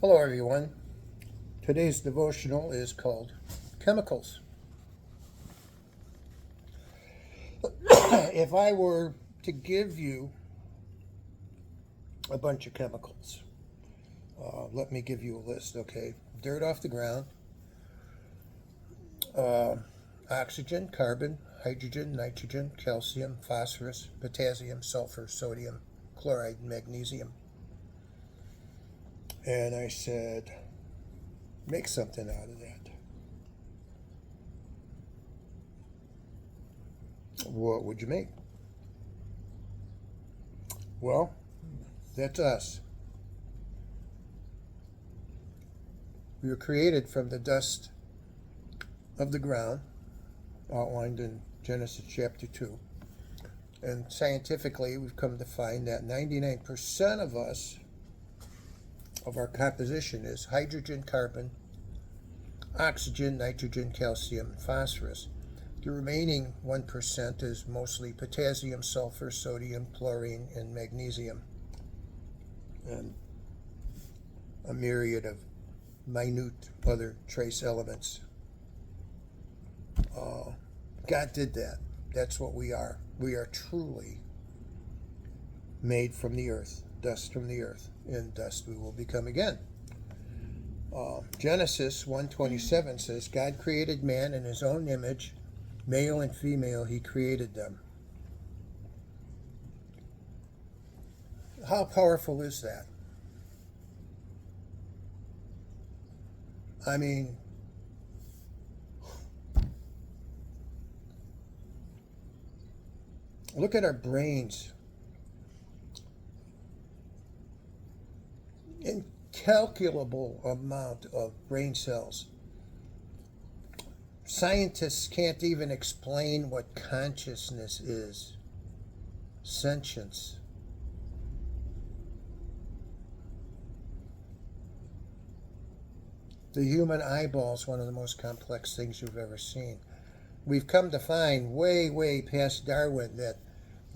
Hello, everyone. Today's devotional is called Chemicals. If I were to give you a bunch of chemicals, let me give you a list, okay? Dirt off the ground, uh, oxygen, carbon, hydrogen, nitrogen, calcium, phosphorus, potassium, sulfur, sodium, chloride, magnesium. And I said, make something out of that. What would you make? Well, that's us. We were created from the dust of the ground, outlined in Genesis chapter 2. And scientifically, we've come to find that 99% of us, of our composition, is hydrogen, carbon, oxygen, nitrogen, calcium, and phosphorus. The remaining 1% is mostly potassium, sulfur, sodium, chlorine, and magnesium, and a myriad of minute other trace elements. God did that. That's what we are. We are truly made from the earth, dust from the earth. In dust we will become again. Genesis 1:27 says, God created man in his own image, male and female he created them. How powerful is that? I mean, look at our brains. Incalculable amount of brain cells. Scientists can't even explain what consciousness is. Sentience. The human eyeball is one of the most complex things you've ever seen. We've come to find way past Darwin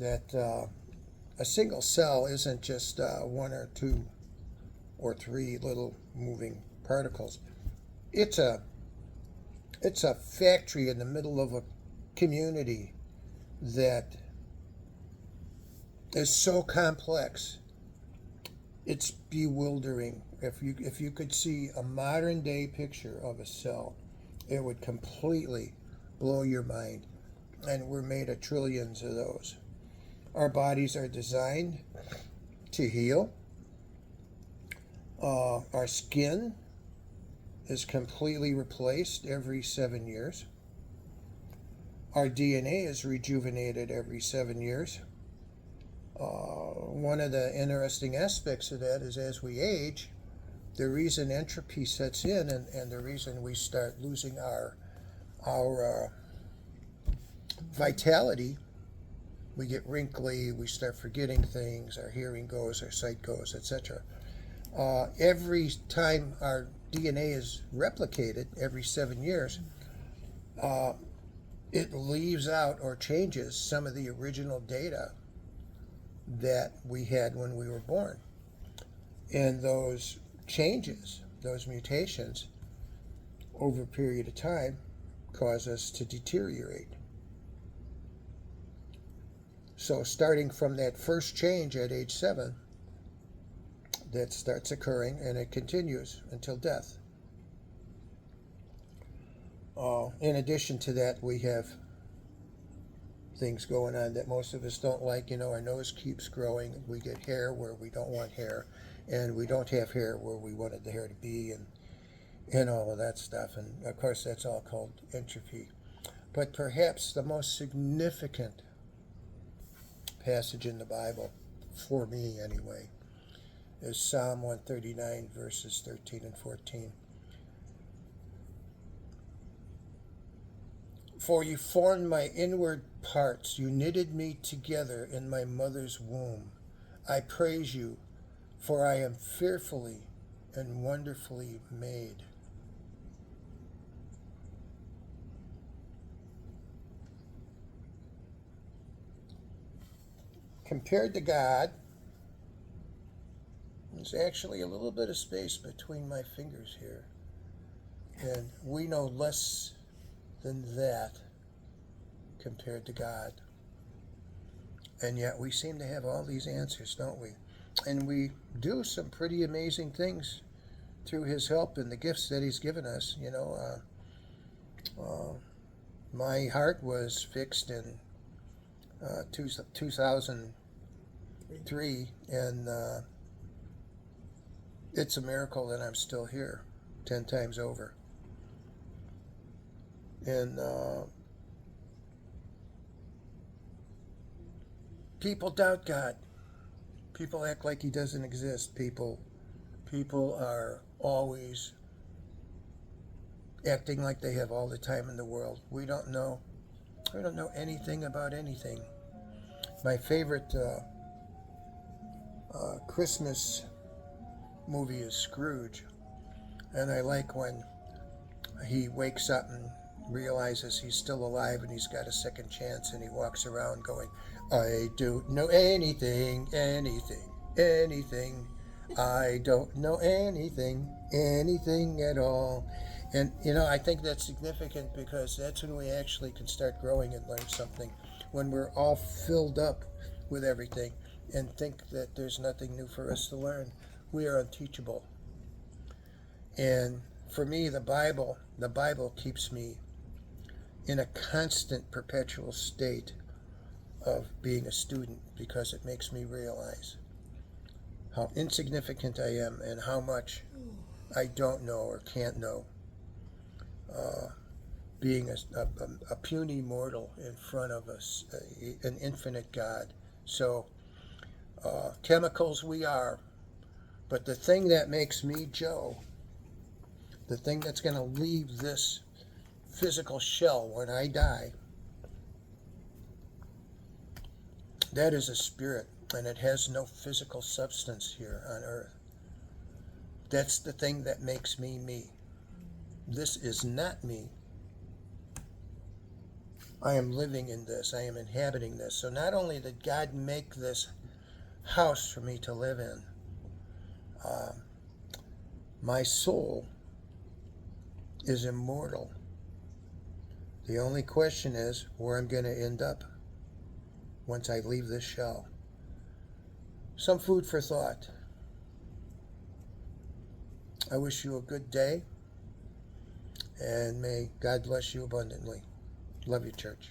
that a single cell isn't just one or two or three little moving particles. It's a factory in the middle of a community that is so complex. It's bewildering. If you could see a modern day picture of a cell, it would completely blow your mind. And we're made of trillions of those. Our bodies are designed to heal. Our skin is completely replaced every 7 years. Our DNA is rejuvenated every 7 years. One of the interesting aspects of that is as we age, the reason entropy sets in and the reason we start losing our vitality, we get wrinkly, we start forgetting things, our hearing goes, our sight goes, etc. Every time our DNA is replicated every 7 years, it leaves out or changes some of the original data that we had when we were born. And those changes, those mutations, over a period of time, cause us to deteriorate. So starting from that first change at age 7, that starts occurring and it continues until death. In addition to that, we have things going on that most of us don't like. Our nose keeps growing. We get hair where we don't want hair, and we don't have hair where we wanted the hair to be, and all of that stuff. And of course, that's all called entropy. But perhaps the most significant passage in the Bible, for me anyway, is Psalm 139, verses 13 and 14. For you formed my inward parts, you knitted me together in my mother's womb. I praise you, for I am fearfully and wonderfully made. Compared to God, There's actually a little bit of space between my fingers here. And we know less than that compared to God. And yet we seem to have all these answers, don't we? And we do some pretty amazing things through His help and the gifts that He's given us. My heart was fixed in 2003, and it's a miracle that I'm still here 10 times over. And people doubt God. People act like He doesn't exist. People are always acting like they have all the time in the world. We don't know anything about anything. My favorite Christmas movie is Scrooge, and I like when he wakes up and realizes he's still alive and he's got a second chance, and he walks around going, I don't know anything. I don't know anything at all. And I think that's significant because that's when we actually can start growing and learn something. When we're all filled up with everything and think that there's nothing new for us to learn, we are unteachable. And for me, the Bible keeps me in a constant, perpetual state of being a student, because it makes me realize how insignificant I am and how much I don't know or can't know, being a puny mortal in front of us, an infinite God. So, chemicals we are, but the thing that makes me Joe, the thing that's going to leave this physical shell when I die, that is a spirit, and it has no physical substance here on earth. That's the thing that makes me me. This is not me. I am living in this. I am inhabiting this. So not only did God make this house for me to live in, my soul is immortal. The only question is where I'm going to end up once I leave this shell. Some food for thought. I wish you a good day, and may God bless you abundantly. Love you, church.